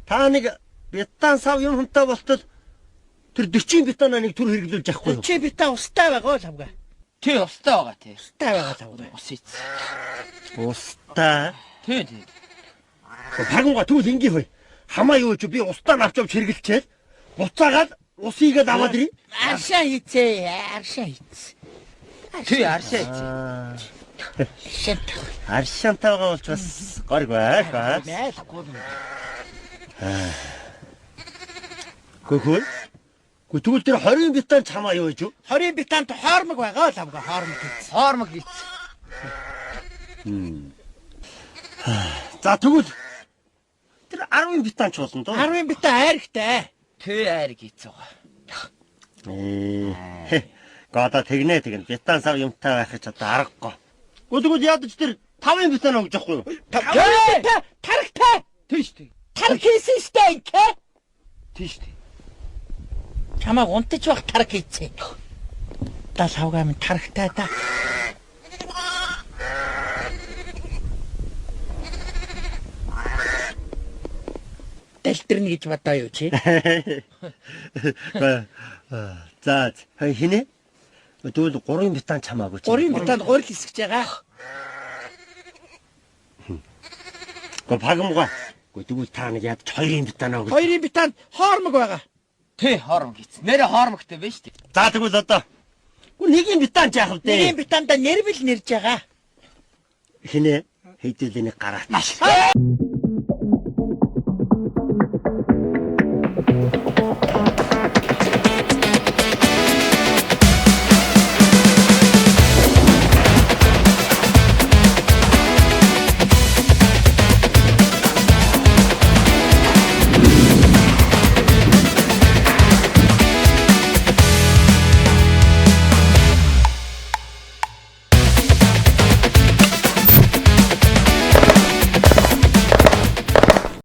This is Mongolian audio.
Та нэг бетан сав юм хүнтэй болтол тэр 40 бетанаа нэг төр хэрэглүүлж авахгүй юу? 40 бетан устай байгаа лавга. Тий, устай байгаа тий. Устай байгаа лавга. Ус ийц. Устай. Тий. Багамга тэгвэл ингийн хой. Хамаа юу ч би устаа авч хэрэглэчээл. Буцаагаад усыг аваад ирээ. Аршаа хийцээ. Аршаа хийц. Тий, аршаа ийц. Шэнт. Аршаантайгаа болж бас горг байх. Мэйлгүй. Гүхүү. Тэгвэл тэр 20 бетан чамаа юу гэж юу? 20 бетанд хоормог байгаа лавга. Хоормог хийц. Хоормог ийц. За тэгвэл тэр 10 бетан ч болно доо. 10 бетан айрхтай. Тий, айрг ийц байгаа. Гада тэгнэ бетан сав юмтай байх гэж одоо аргагүй. Тэгвэл ядаж тэр 5 бетан өгж явахгүй юу? 5 бетан тархтай. Тийш тий. Тарх хийсэн стэй кэ. Тийш тий. Чамаа унтаж байх тарх хийцээ. Та лавга минь тархтай та. Дэлтэрнэ гэж бодоо юу чи? За хинэ? Тэгвэл 3 бетан чамаагүй чи. 3 бетанд 3 хэсгэж байгаа. Багамга. Тэгвэл та нэг яд 2 бетанаа өгч. 2 бетанд хоормог байгаа. Тий, хоормог ийц. Нэрэ хоормогтой байж тий. За тэгвэл одоо 1 бетан ч яах вэ? 1 бетанда нэрвэл нэрж байгаа. Хинэ? Хэдүүлэнийг гараач.